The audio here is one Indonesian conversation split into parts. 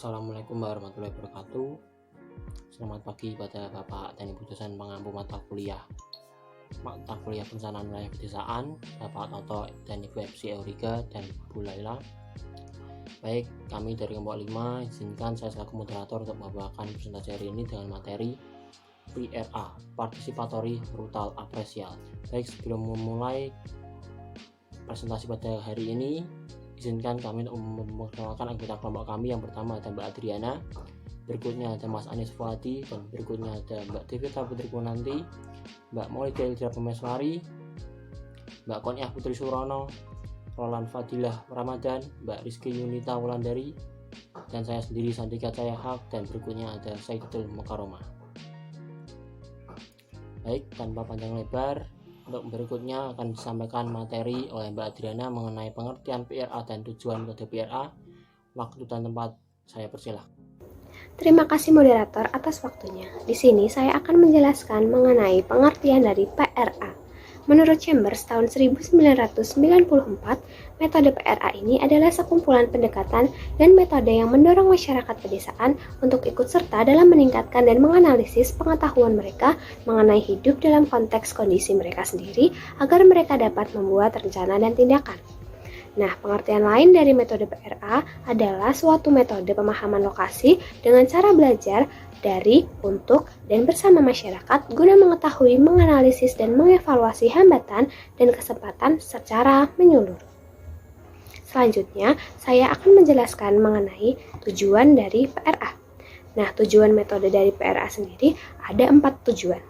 Assalamualaikum warahmatullahi wabarakatuh. Selamat pagi pada Bapak dan Ibu dosen pengampu mata kuliah perencanaan wilayah pedesaan, Bapak Toto dan Ibu FC Euriga dan Bu Laila. Baik, kami dari kelompok 5 izinkan saya selaku moderator untuk membawakan presentasi hari ini dengan materi PRA, Participatory Rural Appraisal. Baik, sebelum memulai presentasi pada hari ini, izinkan kami untuk memperkenalkan anggota kelompok kami. Yang pertama ada Mbak Adriana, berikutnya ada Mas Anis Fuadi, dan berikutnya ada Mbak Devita Putri Kunanti, Mbak Maulida Elvira Pemeswari, Mbak Konyah Putri Surono, Roland Fadilah Ramadan, Mbak Rizky Yunita Wulandari, dan saya sendiri Sandika Cahaya, dan berikutnya ada Saidul Mukaroma. Baik, tanpa panjang lebar, untuk berikutnya akan disampaikan materi oleh Mbak Adriana mengenai pengertian PRA dan tujuan metode PRA. Waktu dan tempat saya persilahkan. Terima kasih moderator atas waktunya. Di sini saya akan menjelaskan mengenai pengertian dari PRA. Menurut Chambers tahun 1994, metode PRA ini adalah sekumpulan pendekatan dan metode yang mendorong masyarakat pedesaan untuk ikut serta dalam meningkatkan dan menganalisis pengetahuan mereka mengenai hidup dalam konteks kondisi mereka sendiri agar mereka dapat membuat rencana dan tindakan. Nah, pengertian lain dari metode PRA adalah suatu metode pemahaman lokasi dengan cara belajar dari, untuk, dan bersama masyarakat guna mengetahui, menganalisis, dan mengevaluasi hambatan dan kesempatan secara menyeluruh. Selanjutnya, saya akan menjelaskan mengenai tujuan dari PRA. Nah, tujuan metode dari PRA sendiri ada 4 tujuan.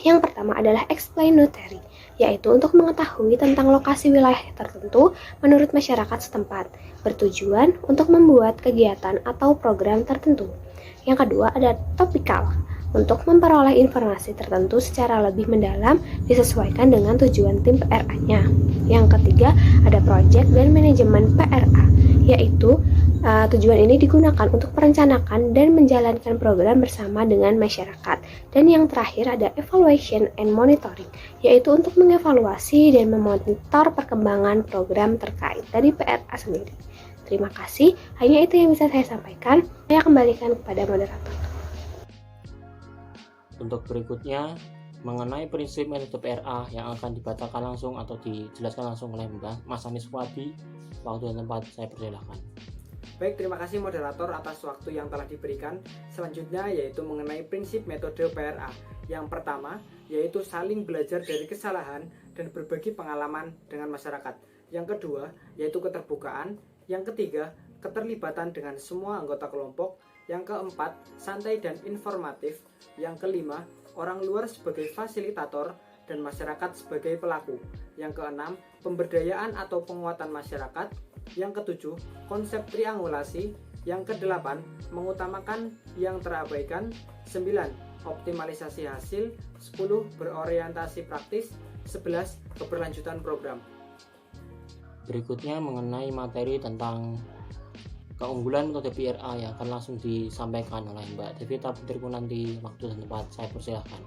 Yang pertama adalah explanatory, yaitu untuk mengetahui tentang lokasi wilayah tertentu menurut masyarakat setempat, bertujuan untuk membuat kegiatan atau program tertentu. Yang kedua ada topical, untuk memperoleh informasi tertentu secara lebih mendalam disesuaikan dengan tujuan tim PRA-nya. Yang ketiga ada project dan manajemen PRA, yaitu tujuan ini digunakan untuk merencanakan dan menjalankan program bersama dengan masyarakat. Dan yang terakhir ada evaluation and monitoring, yaitu untuk mengevaluasi dan memonitor perkembangan program terkait dari PRA sendiri. Terima kasih, hanya itu yang bisa saya sampaikan. Saya kembalikan kepada moderator. Untuk berikutnya, mengenai prinsip metode PRA yang akan dibacakan langsung atau dijelaskan langsung oleh Mas Anis Fuadi. Waktu dan tempat saya persilahkan. Baik, terima kasih moderator atas waktu yang telah diberikan. Selanjutnya yaitu mengenai prinsip metode PRA. Yang pertama yaitu saling belajar dari kesalahan dan berbagi pengalaman dengan masyarakat. Yang kedua yaitu keterbukaan. Yang ketiga, keterlibatan dengan semua anggota kelompok. Yang keempat, santai dan informatif. Yang kelima, orang luar sebagai fasilitator dan masyarakat sebagai pelaku. Yang keenam, pemberdayaan atau penguatan masyarakat. Yang ketujuh, konsep triangulasi. Yang kedelapan, mengutamakan yang terabaikan. 9, optimalisasi hasil. 10, berorientasi praktis. 11, keberlanjutan program. Berikutnya mengenai materi tentang keunggulan metode PRA yang akan langsung disampaikan oleh Mbak Devita Putri Kunanti. Waktu dan tempat saya persilahkan.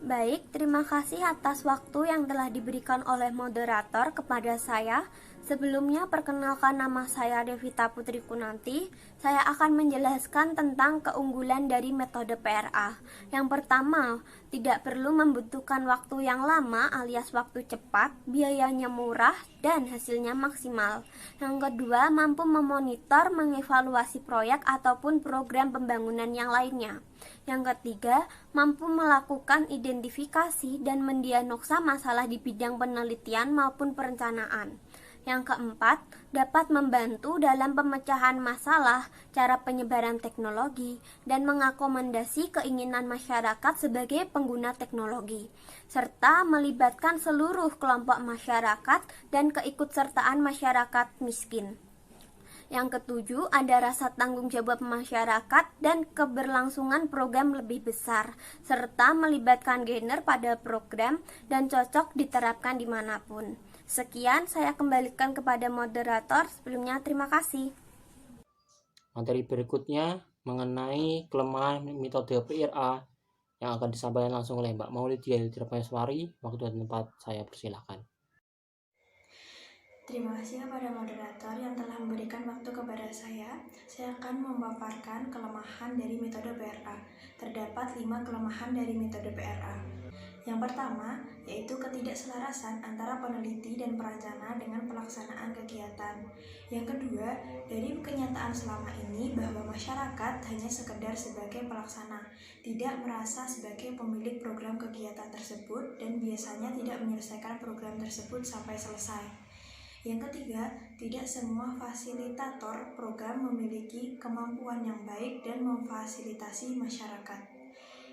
Baik, terima kasih atas waktu yang telah diberikan oleh moderator kepada saya. Sebelumnya, perkenalkan, nama saya Devita Putri Kunanti. Saya akan menjelaskan tentang keunggulan dari metode PRA. Yang pertama, tidak perlu membutuhkan waktu yang lama alias waktu cepat, biayanya murah, dan hasilnya maksimal. Yang kedua, mampu memonitor, mengevaluasi proyek ataupun program pembangunan yang lainnya. Yang ketiga, mampu melakukan identifikasi dan mendiagnosa masalah di bidang penelitian maupun perencanaan. Yang keempat, dapat membantu dalam pemecahan masalah, cara penyebaran teknologi, dan mengakomodasi keinginan masyarakat sebagai pengguna teknologi, serta melibatkan seluruh kelompok masyarakat dan keikutsertaan masyarakat miskin. Yang ketujuh, ada rasa tanggung jawab masyarakat dan keberlangsungan program lebih besar, serta melibatkan genre pada program dan cocok diterapkan dimanapun. Sekian, saya kembalikan kepada moderator. Sebelumnya, terima kasih. Materi berikutnya mengenai kelemahan metode PRA yang akan disampaikan langsung oleh Mbak Maulida Elvira Pemeswari. Waktu dan tempat saya persilahkan. Terima kasih kepada moderator yang telah memberikan waktu kepada saya. Saya akan memaparkan kelemahan dari metode PRA. Terdapat 5 kelemahan dari metode PRA. Yang pertama, yaitu ketidakselarasan antara peneliti dan perencana dengan pelaksanaan kegiatan. Yang kedua, dari kenyataan selama ini bahwa masyarakat hanya sekedar sebagai pelaksana, tidak merasa sebagai pemilik program kegiatan tersebut dan biasanya tidak menyelesaikan program tersebut sampai selesai. Yang ketiga, tidak semua fasilitator program memiliki kemampuan yang baik dan memfasilitasi masyarakat.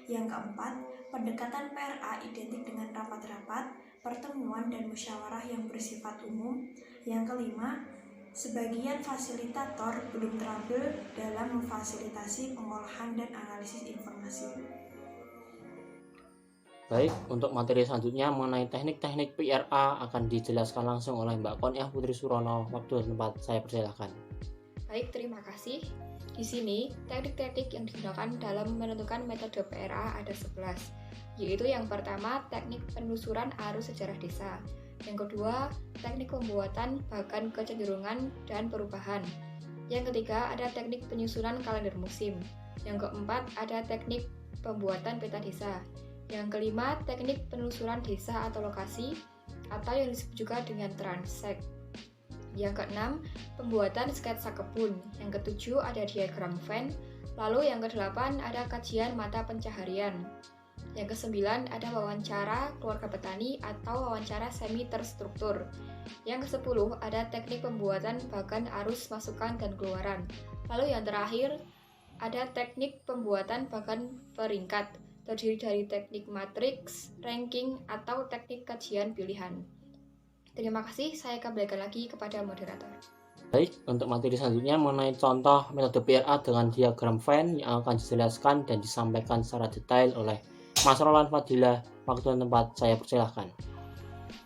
Yang keempat, pendekatan PRA identik dengan rapat-rapat, pertemuan dan musyawarah yang bersifat umum. Yang kelima, sebagian fasilitator belum terampil dalam memfasilitasi pengolahan dan analisis informasi. Baik, untuk materi selanjutnya mengenai teknik-teknik PRA akan dijelaskan langsung oleh Mbak Koniah Putri Surono. Waktu dan tempat saya persilakan. Baik, terima kasih. Di sini, teknik-teknik yang digunakan dalam menentukan metode PRA ada 11, yaitu yang pertama, teknik penelusuran arus sejarah desa. Yang kedua, teknik pembuatan bagan kecenderungan dan perubahan. Yang ketiga, ada teknik penyusunan kalender musim. Yang keempat, ada teknik pembuatan peta desa. Yang kelima, teknik penelusuran desa atau lokasi, atau yang disebut juga dengan transek. Yang keenam, pembuatan sketsa kebun. Yang ketujuh, ada diagram Venn. Lalu yang kedelapan, ada kajian mata pencaharian. Yang kesembilan, ada wawancara keluarga petani atau wawancara semi terstruktur. Yang kesepuluh, ada teknik pembuatan bagan arus masukan dan keluaran. Lalu yang terakhir, ada teknik pembuatan bagan peringkat, terdiri dari teknik matriks, ranking, atau teknik kajian pilihan. Terima kasih, saya kembalikan lagi kepada moderator. Baik, untuk materi selanjutnya mengenai contoh metode PRA dengan diagram Venn yang akan dijelaskan dan disampaikan secara detail oleh Mas Roland Fadilah. Waktu dan tempat saya persilahkan.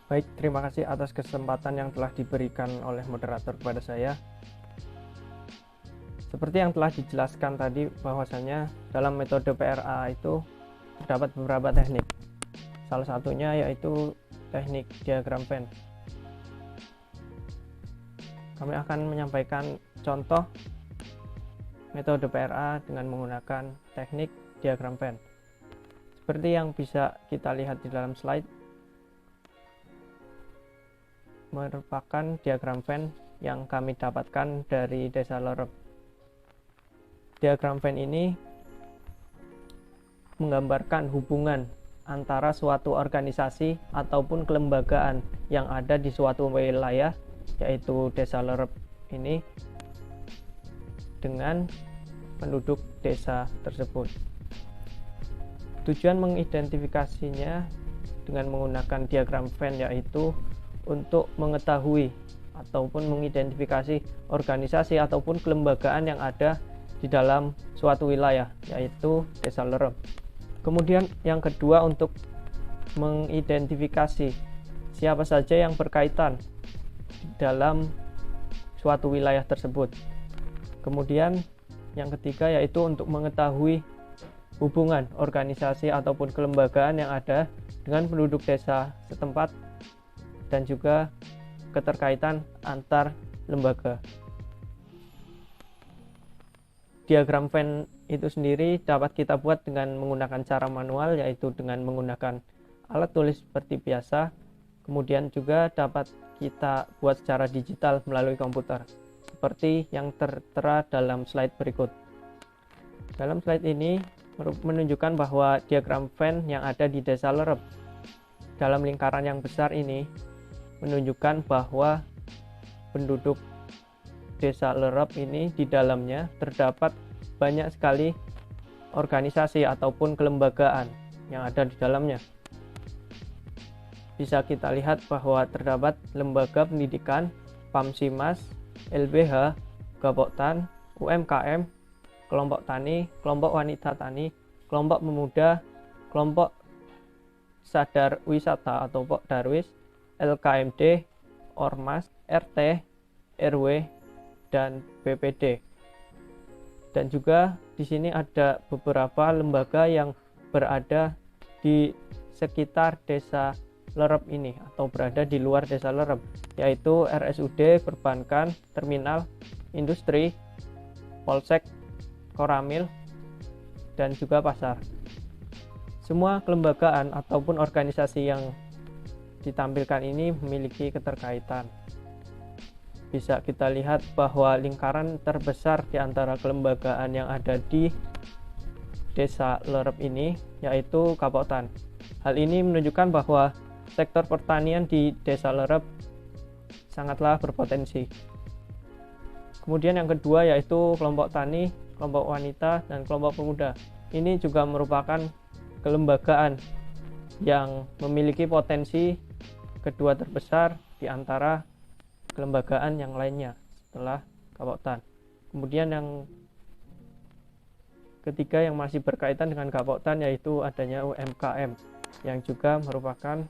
Baik, terima kasih atas kesempatan yang telah diberikan oleh moderator kepada saya. Seperti yang telah dijelaskan tadi, bahwasanya dalam metode PRA itu terdapat beberapa teknik. Salah satunya yaitu teknik diagram Venn. Kami akan menyampaikan contoh metode PRA dengan menggunakan teknik diagram Venn. Seperti yang bisa kita lihat di dalam slide, merupakan diagram Venn yang kami dapatkan dari Desa Lerep. Diagram Venn ini menggambarkan hubungan antara suatu organisasi ataupun kelembagaan yang ada di suatu wilayah, yaitu Desa Lerep ini, dengan penduduk desa tersebut. Tujuan mengidentifikasinya dengan menggunakan diagram Venn yaitu untuk mengetahui ataupun mengidentifikasi organisasi ataupun kelembagaan yang ada di dalam suatu wilayah, yaitu Desa Lerep. Kemudian yang kedua, untuk mengidentifikasi siapa saja yang berkaitan dalam suatu wilayah tersebut. Kemudian yang ketiga yaitu untuk mengetahui hubungan organisasi ataupun kelembagaan yang ada dengan penduduk desa setempat dan juga keterkaitan antar lembaga. Diagram Venn itu sendiri dapat kita buat dengan menggunakan cara manual, yaitu dengan menggunakan alat tulis seperti biasa. Kemudian juga dapat kita buat secara digital melalui komputer, seperti yang tertera dalam slide berikut. Dalam slide ini menunjukkan bahwa diagram Venn yang ada di Desa Lerep dalam lingkaran yang besar ini menunjukkan bahwa penduduk Desa Lerep ini di dalamnya terdapat banyak sekali organisasi ataupun kelembagaan yang ada di dalamnya. Bisa kita lihat bahwa terdapat lembaga pendidikan, Pamsimas, LBH, Gapoktan, UMKM, kelompok tani, kelompok wanita tani, kelompok pemuda, kelompok sadar wisata atau Pok Darwis, LKMD, Ormas, RT, RW, dan BPD. Dan juga di sini ada beberapa lembaga yang berada di sekitar Desa Lerep ini atau berada di luar desa Lerep, yaitu RSUD, perbankan, terminal, industri, polsek, koramil, dan juga pasar. Semua kelembagaan ataupun organisasi yang ditampilkan ini memiliki keterkaitan. Bisa kita lihat bahwa lingkaran terbesar di antara kelembagaan yang ada di desa Lerep ini yaitu Kapoktan. Hal ini menunjukkan bahwa sektor pertanian di desa Lerep sangatlah berpotensi. Kemudian yang kedua yaitu kelompok tani, kelompok wanita, dan kelompok pemuda. Ini juga merupakan kelembagaan yang memiliki potensi kedua terbesar di antara kelembagaan yang lainnya setelah Kapoktan. Kemudian yang ketiga yang masih berkaitan dengan Kapoktan yaitu adanya UMKM yang juga merupakan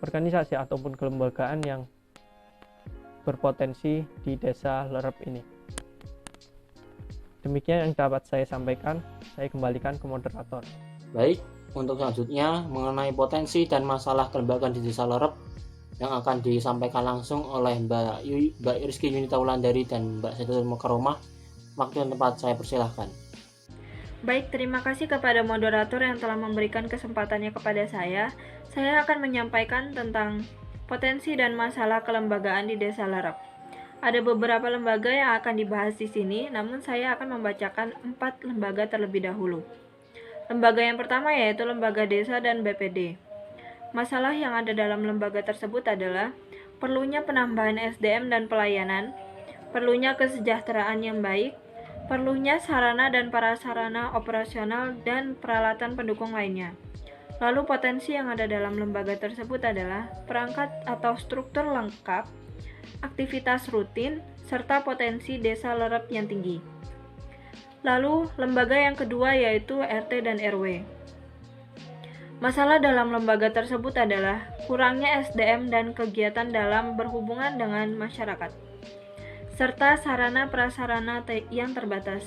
organisasi ataupun kelembagaan yang berpotensi di desa Lerep ini. Demikian yang dapat saya sampaikan, saya kembalikan ke moderator. Baik, untuk selanjutnya mengenai potensi dan masalah kelembagaan di desa Lerep yang akan disampaikan langsung oleh Mbak Rizky Yunita Wulandari dan Mbak Saidatul Mukaromah. Waktu dan tempat saya persilahkan. Baik, terima kasih kepada moderator yang telah memberikan kesempatannya kepada saya. Saya akan menyampaikan tentang potensi dan masalah kelembagaan di Desa Lerep. Ada beberapa lembaga yang akan dibahas di sini, namun saya akan membacakan 4 lembaga terlebih dahulu. Lembaga yang pertama yaitu Lembaga Desa dan BPD. Masalah yang ada dalam lembaga tersebut adalah perlunya penambahan SDM dan pelayanan, perlunya kesejahteraan yang baik, perlunya sarana dan prasarana operasional dan peralatan pendukung lainnya. Lalu potensi yang ada dalam lembaga tersebut adalah perangkat atau struktur lengkap, aktivitas rutin, serta potensi desa Lerep yang tinggi. Lalu lembaga yang kedua yaitu RT dan RW. Masalah dalam lembaga tersebut adalah kurangnya SDM dan kegiatan dalam berhubungan dengan masyarakat, serta sarana prasarana yang terbatas.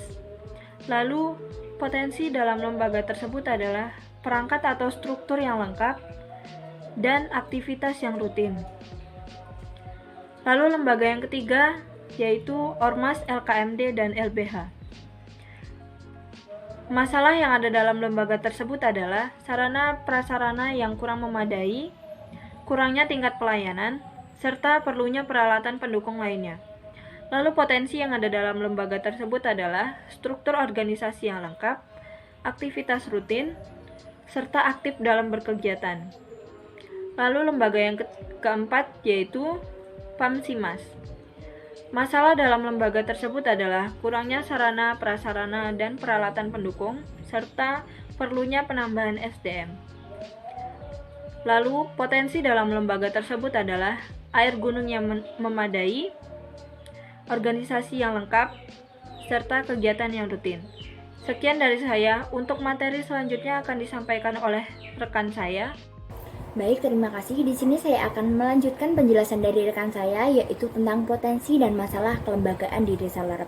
Lalu, potensi dalam lembaga tersebut adalah perangkat atau struktur yang lengkap dan aktivitas yang rutin. Lalu lembaga yang ketiga yaitu Ormas, LKMD, dan LBH. Masalah yang ada dalam lembaga tersebut adalah sarana prasarana yang kurang memadai, kurangnya tingkat pelayanan, serta perlunya peralatan pendukung lainnya. Lalu potensi yang ada dalam lembaga tersebut adalah struktur organisasi yang lengkap, aktivitas rutin, serta aktif dalam berkegiatan. Lalu lembaga yang keempat yaitu PAMSIMAS. Masalah dalam lembaga tersebut adalah kurangnya sarana, prasarana, dan peralatan pendukung, serta perlunya penambahan SDM. Lalu potensi dalam lembaga tersebut adalah air gunung yang memadai, organisasi yang lengkap, serta kegiatan yang rutin. Sekian dari saya, untuk materi selanjutnya akan disampaikan oleh rekan saya. Baik, terima kasih. Di sini saya akan melanjutkan penjelasan dari rekan saya, yaitu tentang potensi dan masalah kelembagaan di Desa Lerep.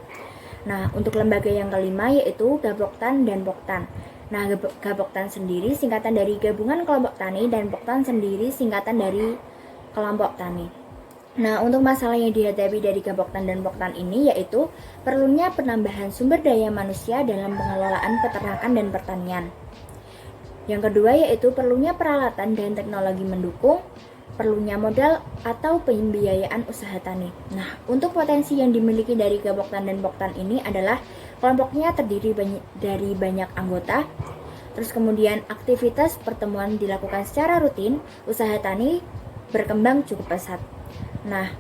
Nah, untuk lembaga yang kelima yaitu Gapoktan dan Poktan. Nah, Gapoktan sendiri singkatan dari Gabungan Kelompok Tani dan Poktan sendiri singkatan dari Kelompok Tani. Nah, untuk masalah yang dihadapi dari Gapoktan dan Poktan ini yaitu perlunya penambahan sumber daya manusia dalam pengelolaan peternakan dan pertanian. Yang kedua yaitu perlunya peralatan dan teknologi mendukung, perlunya modal atau pembiayaan usaha tani. Nah, untuk potensi yang dimiliki dari Gapoktan dan Poktan ini adalah kelompoknya terdiri dari banyak anggota. Terus kemudian aktivitas pertemuan dilakukan secara rutin, usaha tani berkembang cukup pesat. Nah,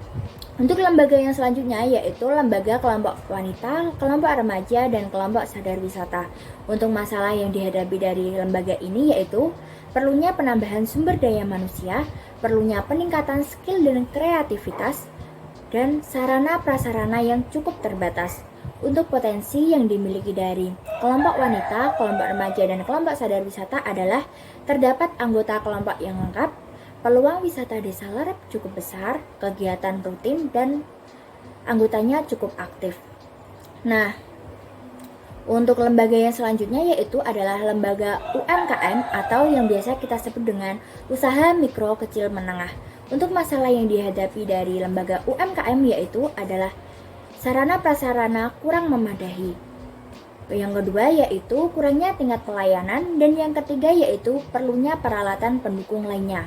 untuk lembaga yang selanjutnya yaitu lembaga kelompok wanita, kelompok remaja, dan kelompok sadar wisata. Untuk masalah yang dihadapi dari lembaga ini yaitu perlunya penambahan sumber daya manusia, perlunya peningkatan skill dan kreativitas, dan sarana prasarana yang cukup terbatas. Untuk potensi yang dimiliki dari kelompok wanita, kelompok remaja, dan kelompok sadar wisata adalah terdapat anggota kelompok yang lengkap, peluang wisata Desa Lerep cukup besar, kegiatan rutin, dan anggotanya cukup aktif. Nah, Untuk lembaga yang selanjutnya yaitu adalah lembaga UMKM atau yang biasa kita sebut dengan usaha mikro kecil menengah. Untuk masalah yang dihadapi dari lembaga UMKM yaitu adalah sarana prasarana kurang memadai. Yang kedua yaitu kurangnya tingkat pelayanan, dan yang ketiga yaitu perlunya peralatan pendukung lainnya.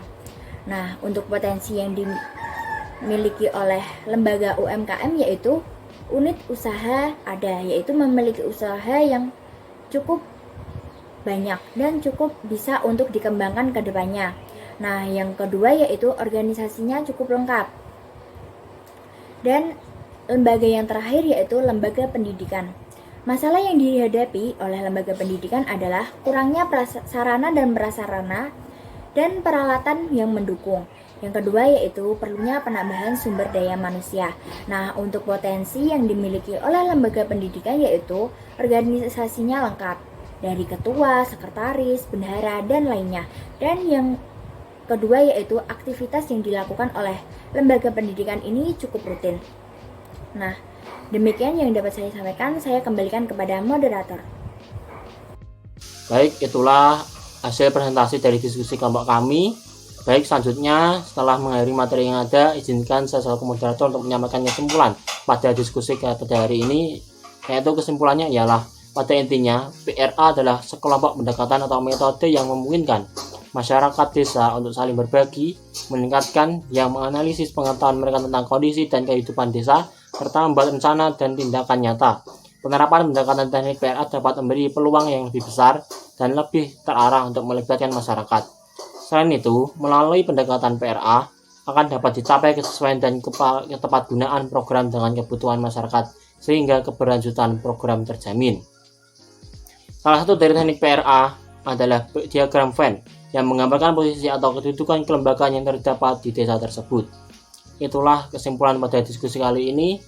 Nah, untuk potensi yang dimiliki oleh lembaga UMKM yaitu unit usaha ada, yaitu memiliki usaha yang cukup banyak dan cukup bisa untuk dikembangkan ke depannya. Nah, yang kedua yaitu organisasinya cukup lengkap. Dan lembaga yang terakhir yaitu lembaga pendidikan. Masalah yang dihadapi oleh lembaga pendidikan adalah kurangnya sarana dan prasarana dan peralatan yang mendukung. Yang kedua yaitu perlunya penambahan sumber daya manusia. Nah, untuk potensi yang dimiliki oleh lembaga pendidikan yaitu organisasinya lengkap, dari ketua, sekretaris, bendahara, dan lainnya. Dan yang kedua yaitu aktivitas yang dilakukan oleh lembaga pendidikan ini cukup rutin. Nah, demikian yang dapat saya sampaikan. Saya kembalikan kepada moderator. Baik, itulah hasil presentasi dari diskusi kelompok kami. Baik, selanjutnya setelah mengakhiri materi yang ada, izinkan saya selaku moderator untuk menyampaikan kesimpulan pada diskusi pada hari ini, yaitu kesimpulannya ialah pada intinya PRA adalah sekelompok pendekatan atau metode yang memungkinkan masyarakat desa untuk saling berbagi, meningkatkan, yang menganalisis pengetahuan mereka tentang kondisi dan kehidupan desa, serta membuat rencana dan tindakan nyata. Penerapan pendekatan teknik PRA dapat memberi peluang yang lebih besar dan lebih terarah untuk melibatkan masyarakat. Selain itu, melalui pendekatan PRA akan dapat dicapai kesesuaian dan ketepatgunaan program dengan kebutuhan masyarakat sehingga keberlanjutan program terjamin. Salah satu dari teknik PRA adalah diagram Venn yang menggambarkan posisi atau kedudukan kelembagaan yang terdapat di desa tersebut. Itulah kesimpulan pada diskusi kali ini,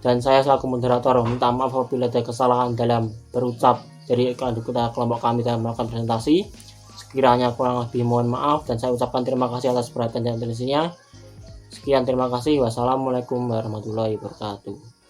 dan saya selaku moderator minta maaf apabila ada kesalahan dalam berucap dari kelompok kami dalam melakukan presentasi. Sekiranya kurang lebih mohon maaf, dan saya ucapkan terima kasih atas perhatian dan atensinya. Sekian, terima kasih. Wassalamualaikum warahmatullahi wabarakatuh.